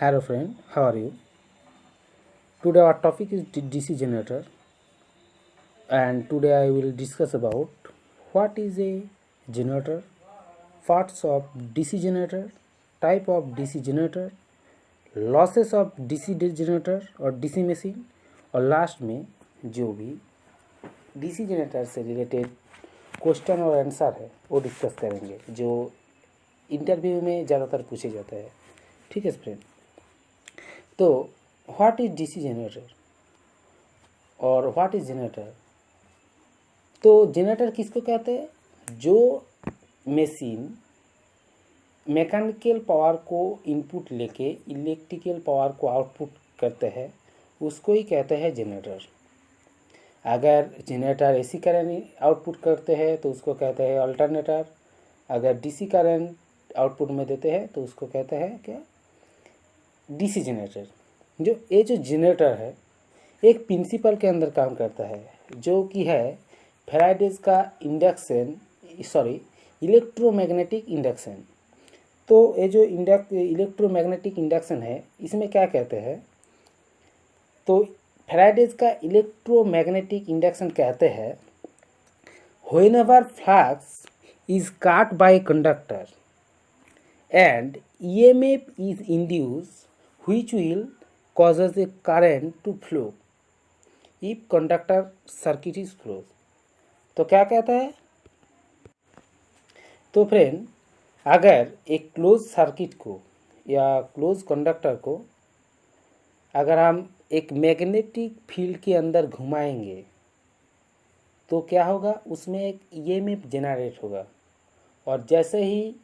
Hello friend, how are you? Today our topic is DC generator, and today I will discuss about what is a generator, parts of DC generator, type of DC generator, losses of DC generator और DC machine, और last में जो भी DC generator से related question और answer है वो discuss करेंगे, जो इंटरव्यू में ज़्यादातर पूछे जाते हैं। ठीक है फ्रेंड, तो व्हाट इज डीसी जनरेटर और व्हाट इज जनरेटर। तो जनरेटर किसको कहते हैं? जो मशीन मैकेनिकल पावर को इनपुट लेके इलेक्ट्रिकल पावर को आउटपुट करते हैं, उसको ही कहते हैं जनरेटर। अगर जनरेटर एसी करंट आउटपुट करते हैं तो उसको कहते हैं अल्टरनेटर। अगर डीसी करंट आउटपुट में देते हैं तो उसको कहते हैं क्या? DC generator. ये जो जनरेटर है एक प्रिंसिपल के अंदर काम करता है, जो कि है फैराडेज का इलेक्ट्रोमैग्नेटिक इंडक्शन। तो ये जो इलेक्ट्रोमैग्नेटिक इंडक्शन है, इसमें क्या कहते हैं? तो फैराडेज का इलेक्ट्रोमैग्नेटिक इंडक्शन कहते हैं whenever flux is cut by conductor and EMF is induced which will causes a current to flow if conductor circuit is closed। तो क्या कहता है? तो फ्रेंड, अगर एक क्लोज सर्किट को या क्लोज कंडक्टर को अगर हम एक मैग्नेटिक फील्ड के अंदर घुमाएंगे तो क्या होगा? उसमें एक ईएमएफ जनरेट होगा, और जैसे ही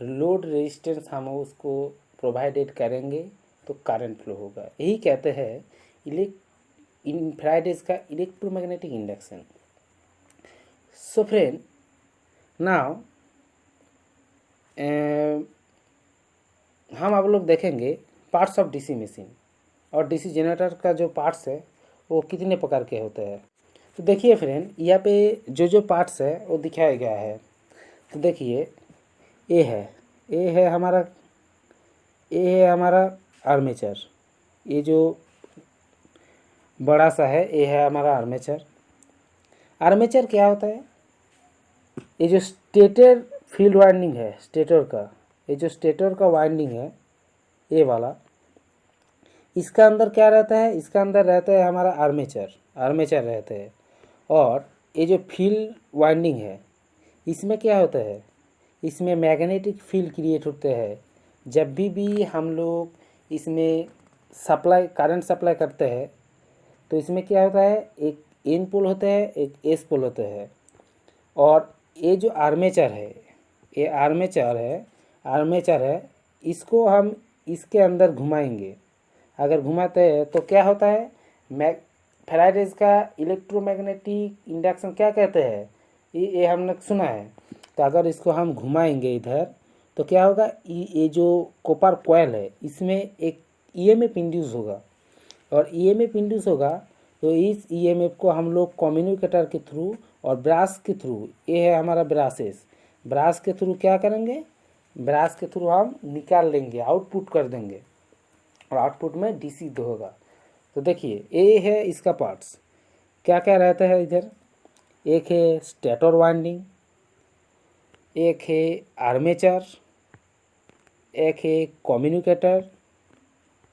लोड रेजिस्टेंस हम उसको प्रोवाइडेड करेंगे तो करंट फ्लो होगा। यही कहते हैं फैराडेज का electromagnetic induction. So friend, now हम आप लोग देखेंगे पार्ट्स ऑफ डीसी मशीन और डीसी जनरेटर का जो पार्ट्स है वो कितने प्रकार के होते हैं। तो देखिए फ्रेंड, यहाँ पे जो पार्ट्स है वो दिखाया गया है। तो देखिए, ए है हमारा आर्मेचर। ये जो बड़ा सा है ये है हमारा आर्मेचर। आर्मेचर क्या होता है? ये जो स्टेटर फील्ड वाइंडिंग है स्टेटर का, ये जो स्टेटर का वाइंडिंग है ये वाला, इसका अंदर क्या रहता है? इसका अंदर रहता है हमारा आर्मेचर रहते हैं। और ये जो फील्ड वाइंडिंग है इसमें क्या होता है? इसमें मैग्नेटिक फील्ड क्रिएट होते हैं। जब भी हम लोग इसमें करंट सप्लाई करते हैं तो इसमें क्या होता है? एक एन पोल होता है, एक एस पोल होता है। और ये जो आर्मेचर है, ये आर्मेचर है, इसको हम इसके अंदर घुमाएंगे। अगर घुमाते हैं तो क्या होता है? फैराडेज का इलेक्ट्रोमैग्नेटिक इंडक्शन क्या कहते हैं? ये हमने सुना है। तो अगर इसको हम घुमाएंगे इधर तो क्या होगा? ये जो कॉपर कॉइल है इसमें एक ईएमएफ इंड्यूस होगा, और ईएमएफ इंड्यूस होगा तो इस ईएमएफ को हम लोग कम्युनिकेटर के थ्रू और ब्रास के थ्रू, ये है हमारा ब्रास के थ्रू क्या करेंगे? ब्रास के थ्रू हम निकाल लेंगे, आउटपुट कर देंगे, और आउटपुट में डीसी होगा। तो देखिए, ये है इसका पार्ट्स। क्या क्या रहता है इधर? एक है स्टेटर वाइंडिंग, एक है आर्मेचर, एक है कम्युनिकेटर,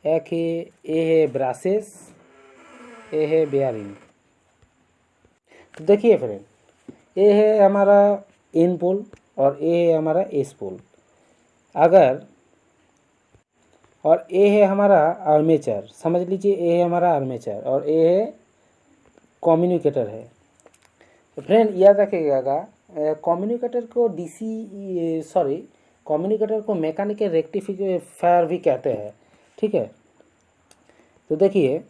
एक है ये है ब्रासेस, ये है बेयरिंग। तो देखिए फ्रेंड, ये है हमारा एन पोल और ये है हमारा एस पोल। और ये है हमारा आर्मेचर, समझ लीजिए ये है हमारा आर्मेचर, और ये है कम्युनिकेटर है। तो फ्रेंड याद रखिएगा, कम्युनिकेटर को मैकेनिकल रेक्टिफायर भी कहते हैं। ठीक है, तो देखिए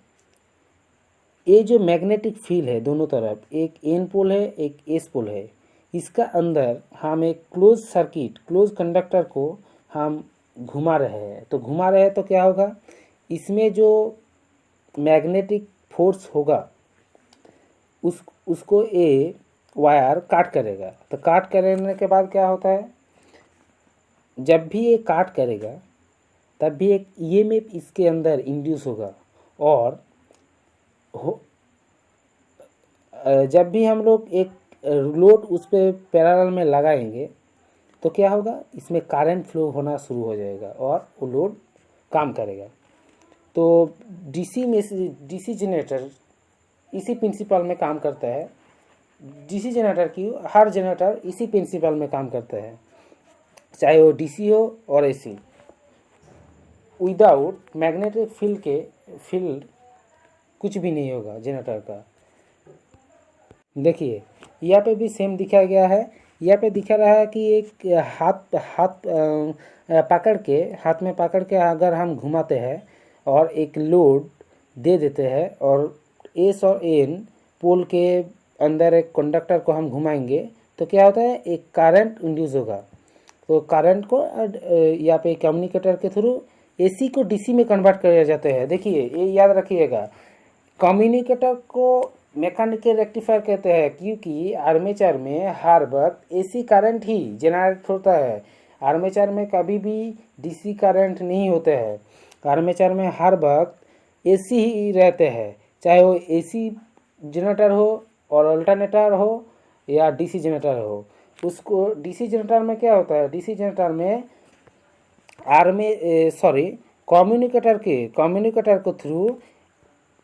ये जो मैग्नेटिक फील्ड है दोनों तरफ, एक एन पोल है एक एस पोल है, इसका अंदर हम एक क्लोज कंडक्टर को हम घुमा रहे हैं। तो क्या होगा? इसमें जो मैग्नेटिक फोर्स होगा उसको ये वायर काट करेगा। तो काट करने के बाद क्या होता है? जब भी ये काट करेगा तब भी एक ईएमएफ इसके अंदर इंड्यूस होगा। और जब भी हम लोग एक लोड उस पर पैरेलल में लगाएंगे तो क्या होगा, इसमें करंट फ्लो होना शुरू हो जाएगा और वो लोड काम करेगा। तो डीसी जनरेटर इसी प्रिंसिपल में काम करता है। डीसी जनरेटर की हर जनरेटर इसी प्रिंसिपल में काम करता है, चाहे वो डीसी हो और एसी। विदाउट मैग्नेटिक फील्ड कुछ भी नहीं होगा जनरेटर का। देखिए यहाँ पे भी सेम दिखाया गया है। यहाँ पे दिखा रहा है कि एक हाथ में पकड़ के अगर हम घुमाते हैं और एक लोड दे देते हैं और एस और एन पोल के अंदर एक कंडक्टर को हम घुमाएंगे तो क्या होता है, एक करंट इंड्यूस होगा। तो करंट को यहाँ पे कम्युनिकेटर के थ्रू एसी को डीसी में कन्वर्ट किया जाता है। देखिए ये याद रखिएगा, कम्युनिकेटर को मैकेनिकल रेक्टिफायर कहते हैं क्योंकि आर्मेचर में हर वक्त एसी करंट ही जनरेट होता है। आर्मेचर में कभी भी डीसी करंट नहीं होते हैं। आर्मेचर में हर वक्त एसी ही रहते हैं, चाहे वो एसी जनरेटर हो और अल्टरनेटर हो या डीसी जनरेटर हो। उसको डीसी जनरेटर में क्या होता है, डीसी जनरेटर में कम्युनिकेटर के थ्रू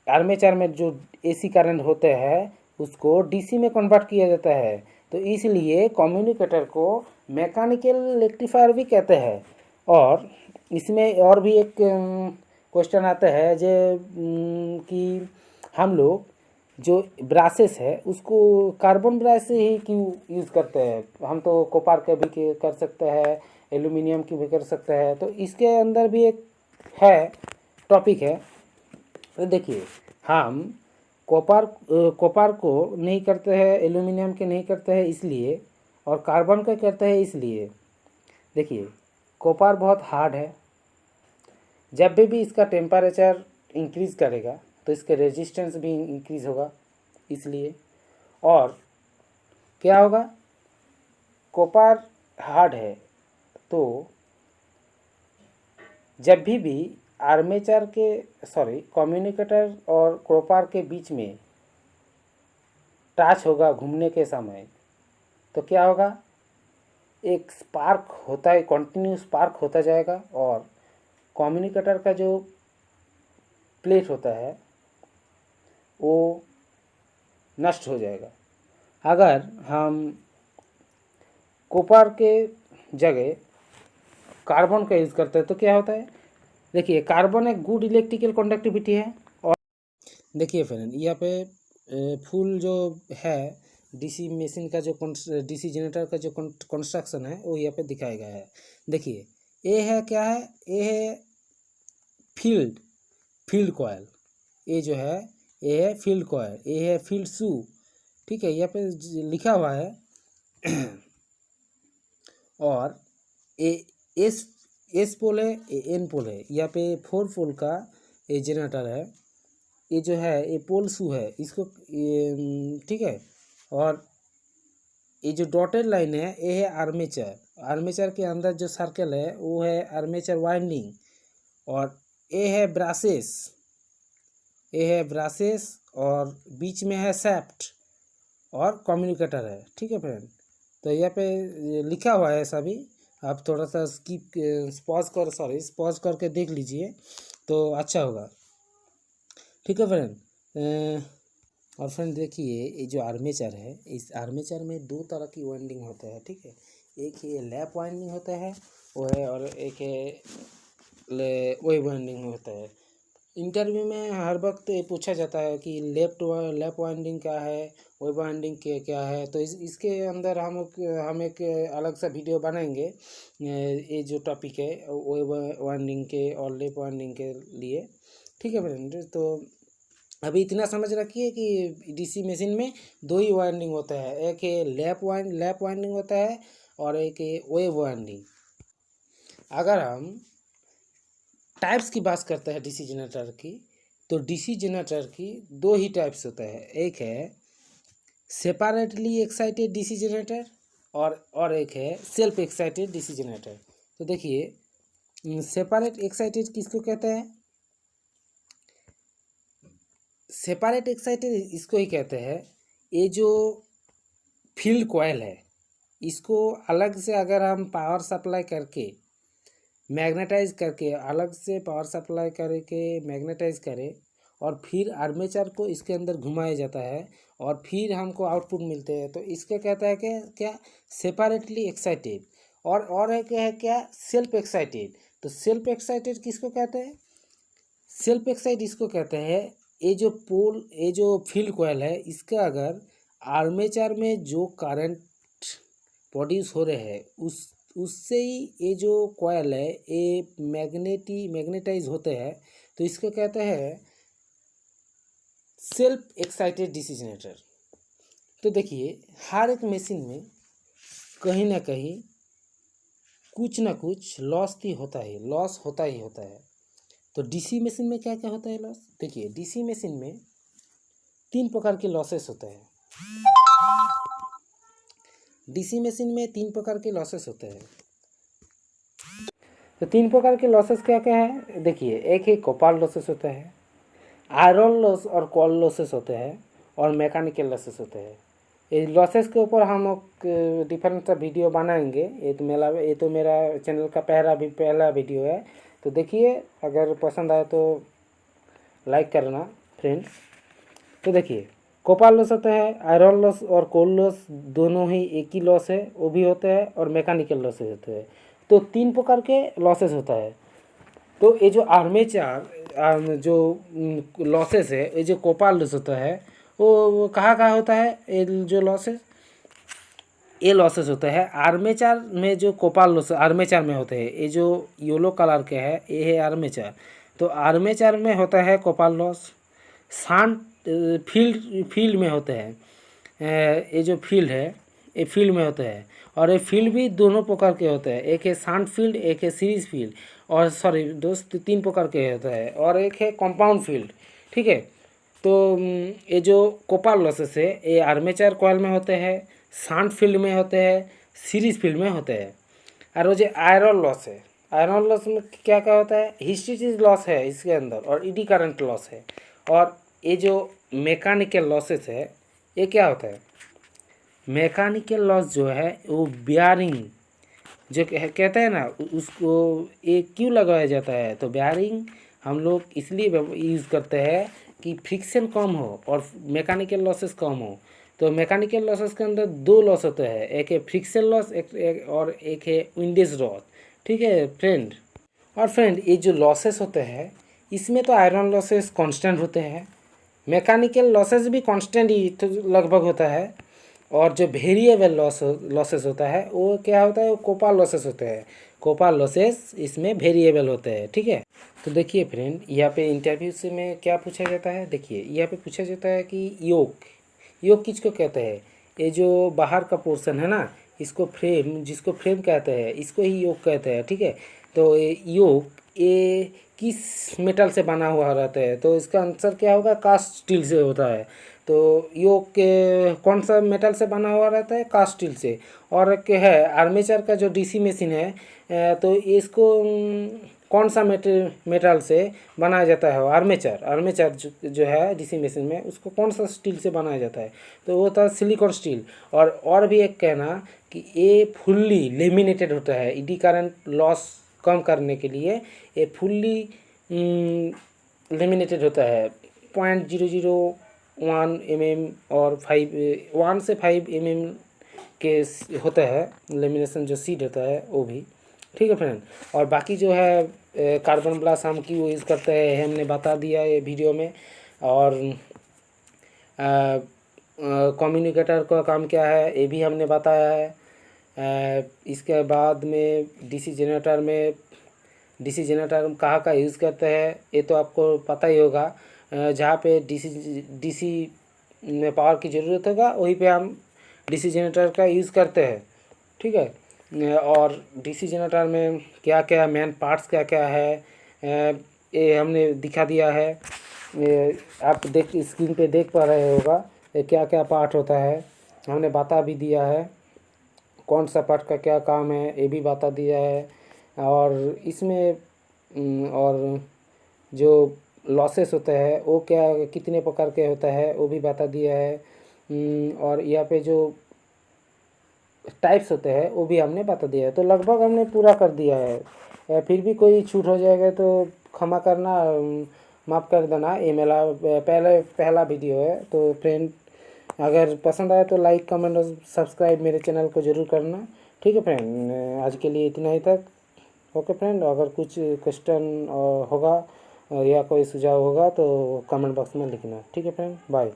आर्मेचर में जो एसी करंट होते हैं उसको डीसी में कन्वर्ट किया जाता है। तो इसलिए कम्युनिकेटर को मैकेनिकल रेक्टिफायर भी कहते हैं। और इसमें और भी एक क्वेश्चन आता है जो कि हम लोग जो ब्रासेस है उसको कार्बन ब्रश से ही क्यों यूज़ करते हैं। हम तो कॉपर के भी कर सकते हैं, एल्यूमिनियम की भी कर सकते हैं। तो इसके अंदर भी एक है टॉपिक है। तो देखिए हम कॉपर को नहीं करते हैं, एल्यूमिनियम के नहीं करते हैं इसलिए, और कार्बन का करते हैं इसलिए। देखिए कॉपर बहुत हार्ड है, जब भी इसका टेम्परेचर इंक्रीज़ करेगा तो इसके रेजिस्टेंस भी इंक्रीज़ होगा इसलिए। और क्या होगा, कॉपर हार्ड है तो जब भी आर्मेचर के कम्युनिकेटर और कॉपर के बीच में टच होगा घूमने के समय तो क्या होगा, एक स्पार्क होता है, कंटिन्यूस स्पार्क होता जाएगा और कम्युनिकेटर का जो प्लेट होता है वो नष्ट हो जाएगा। अगर हम कॉपर के जगह कार्बन का यूज़ करते हैं तो क्या होता है, देखिए कार्बन एक गुड इलेक्ट्रिकल कंडक्टिविटी है। और देखिए फ्रेंड यहाँ पे फुल जो है डीसी मशीन का जो डीसी जनरेटर का जो कंस्ट्रक्शन है वो यहाँ पे दिखाया गया है। देखिए ये है क्या है, ये है फील्ड कॉयल, ये जो है ये है फील्ड कॉयल, ये है फील्ड शू। ठीक है, यहाँ पे लिखा हुआ है और एस पोल है, एन पोल है। यहाँ पे 4 पोल का ये जनरेटर है। ये जो है ये पोल शू है इसको, ठीक है। और ये जो डॉटेड लाइन है ये है आर्मेचर। आर्मेचर के अंदर जो सर्कल है वो है आर्मेचर वाइंडिंग। और ये है ब्रासेस, ये है ब्रासेस और बीच में है सैफ्ट और कम्युनिकेटर है। ठीक है फ्रेंड, तो यहाँ पे लिखा हुआ है सभी, आप थोड़ा सा पॉज करके देख लीजिए तो अच्छा होगा। ठीक है फ्रेंड। और फ्रेंड देखिए ये जो आर्मेचर है, इस आर्मेचर में 2 तरह की वाइंडिंग होता है। ठीक है, एक ये लैप वाइंडिंग होता है वो है, और एक है वेव वाइंडिंग होता है। इंटरव्यू में हर वक्त ये पूछा जाता है कि लैप वाइंडिंग क्या है, वेव वाइंडिंग क्या है। तो इसके अंदर हम एक अलग सा वीडियो बनाएंगे ये जो टॉपिक है वेव वाइंडिंग के और लैप वाइंडिंग के लिए। ठीक है फ्रेंड, तो अभी इतना समझ रखिए कि डीसी मशीन में 2 ही वाइंडिंग होता है, एक है लैप वाइंडिंग होता है और एक है वेव वाइंडिंग। अगर हम टाइप्स की बात करते हैं डीसी जनरेटर की, तो डीसी जनरेटर की 2 ही टाइप्स होता है। एक है सेपरेटली एक्साइटेड डीसी जनरेटर और एक है सेल्फ एक्साइटेड डीसी जनरेटर। तो देखिए सेपरेट एक्साइटेड किसको कहते हैं? सेपरेट एक्साइटेड इसको ही कहते हैं, ये जो फील्ड कॉइल है इसको अलग से अगर हम पावर सप्लाई करके मैग्नेटाइज करके अलग से पावर सप्लाई करके मैग्नेटाइज करें और फिर आर्मेचर को इसके अंदर घुमाया जाता है और फिर हमको आउटपुट मिलते हैं, तो इसके कहता है कि क्या सेपरेटली एक्साइटेड। और है क्या, है क्या सेल्फ एक्साइटेड। तो सेल्फ एक्साइटेड किसको कहते हैं? सेल्फ एक्साइटेड इसको कहते हैं ये जो फील्ड कॉइल है इसका अगर आर्मेचर में जो करंट प्रोड्यूस हो रहे हैं उससे ही ये जो कॉइल है ये मैग्नेटाइज होते हैं, तो इसको कहते हैं सेल्फ एक्साइटेड डीसी जनरेटर। तो देखिए हर एक मशीन में कहीं ना कहीं कुछ ना कुछ लॉस होता ही होता है। तो डीसी मशीन में क्या क्या होता है लॉस? देखिए डीसी मशीन में 3 प्रकार के लॉसेस होते हैं। डीसी मशीन में 3 प्रकार के लॉसेस होते हैं। तो 3 प्रकार के लॉसेस क्या क्या है? देखिए एक ही कॉपर लॉसेस होता है, आयरन लॉस और कॉल लॉसेस होते हैं और मैकेनिकल लॉसेस होते हैं। ये लॉसेस के ऊपर हम डिफरेंट सा वीडियो बनाएंगे। ये तो मेरा चैनल का पहला वीडियो है, तो देखिए अगर पसंद आए तो लाइक करना फ्रेंड्स। तो देखिए कॉपर लॉस होता है, आयरन लॉस और कोल लॉस दोनों ही एक ही लॉस है, वो भी होते हैं, और मैकेनिकल लॉसेस होते हैं। तो 3 प्रकार के लॉसेस होता है। तो ये जो आर्मेचर जो लॉसेस है, ये जो कॉपर लॉस होता है वो कहाँ कहाँ होता है? ये जो ये लॉसेस होता है आर्मेचर में। जो कॉपर लॉस आर्मेचर में होते हैं, ये जो येलो कलर के है ये है आर्मेचर। तो आर्मेचर में होता है कॉपर लॉस। शांत फील्ड में होते हैं, ये जो फील्ड है ये फील्ड में होते हैं, और ये फील्ड भी दोनों प्रकार के होते हैं, एक है शांत फील्ड, एक है सीरीज फील्ड, और सॉरी दोस्त 3 प्रकार के होता है, और एक है कंपाउंड फील्ड। ठीक है। तो ये जो कॉपर लॉसेस है ये आर्मेचर कॉइल में होते हैं, शांत फील्ड में होते हैं, सीरीज फील्ड में होते हैं। और वो जो आयरन लॉस है, आयरन लॉस में क्या क्या होता है? हिस्टैरिसीस लॉस है इसके अंदर, और ईडी करंट लॉस है। और ये जो मैकेनिकल लॉसेस है ये क्या होता है? मैकेनिकल लॉस जो है वो बेयरिंग जो कहते हैं ना उसको ये क्यों लगाया जाता है? तो बेयरिंग हम लोग इसलिए यूज़ करते हैं कि फ्रिक्शन कम हो और मैकेनिकल लॉसेस कम हो। तो मैकेनिकल लॉसेस के अंदर 2 लॉस होते हैं, एक है फ्रिक्शन लॉस और एक है विंडेज लॉस। ठीक है फ्रेंड। और फ्रेंड ये जो लॉसेस होते हैं इसमें तो आयरन लॉसेस कांस्टेंट होते हैं, मैकेनिकल लॉसेस भी कांस्टेंट ही तो लगभग होता है, और जो वेरिएबल लॉसेस होता है वो क्या होता है? वो कॉपर लॉसेस होते हैं। कॉपर लॉसेस इसमें वेरिएबल होते हैं। ठीक है। तो देखिए फ्रेंड यहाँ पे इंटरव्यू से में क्या पूछा जाता है? देखिए यहाँ पे पूछा जाता है कि योग किसको कहते हैं? ये जो बाहर का पोर्शन है ना इसको जिसको फ्रेम कहते हैं इसको ही योग कहते हैं। ठीक है। तो ये किस मेटल से बना हुआ रहता है? तो इसका आंसर क्या होगा? कास्ट स्टील से होता है। तो योग के कौन सा मेटल से बना हुआ रहता है? कास्ट स्टील से। और एक है आर्मेचर का जो डीसी मशीन है, तो इसको कौन सा मेटल से बनाया जाता है? आर्मेचर जो है डीसी मशीन में उसको कौन सा स्टील से बनाया जाता है? तो वो था सिलिकॉन स्टील। और भी एक कहना कि ये फुल्ली लेमिनेटेड होता है, ईडी करंट लॉस कम करने के लिए ये फुल्ली लेमिनेटेड होता है। 0.001 mm और 1 से 5 mm के होता है लेमिनेशन जो सीड होता है वो भी। ठीक है फ्रेंड। और बाकी जो है कार्बन ब्लास्ट हम क्यों यूज़ करते हैं हमने बता दिया ये वीडियो में। और कम्युनिकेटर का काम क्या है ये भी हमने बताया है। इसके बाद में डीसी जनरेटर कहाँ का यूज़ करते हैं ये तो आपको पता ही होगा। जहाँ पे डीसी में पावर की ज़रूरत होगा वहीं पे हम डीसी जनरेटर का यूज़ करते हैं। ठीक है। और डीसी जनरेटर में क्या क्या मेन पार्ट्स क्या क्या है ये हमने दिखा दिया है। आप स्क्रीन पे देख पा रहे होगा क्या क्या पार्ट होता है, हमने बता भी दिया है। कौन सा पार्ट का क्या काम है ये भी बता दिया है। और इसमें और जो लॉसेस होता है वो क्या कितने प्रकार के होता है वो भी बता दिया है। और यहाँ पे जो टाइप्स होते हैं वो भी हमने बता दिया है। तो लगभग हमने पूरा कर दिया है। फिर भी कोई छूट हो जाएगा तो क्षमा करना, माफ़ कर देना। ये मेरा पहला वीडियो है। तो फ्रेंड, अगर पसंद आए तो लाइक कमेंट और सब्सक्राइब मेरे चैनल को ज़रूर करना। ठीक है फ्रेंड, आज के लिए इतना ही तक। ओके फ्रेंड, अगर कुछ क्वेश्चन होगा या कोई सुझाव होगा तो कमेंट बॉक्स में लिखना। ठीक है फ्रेंड, बाय।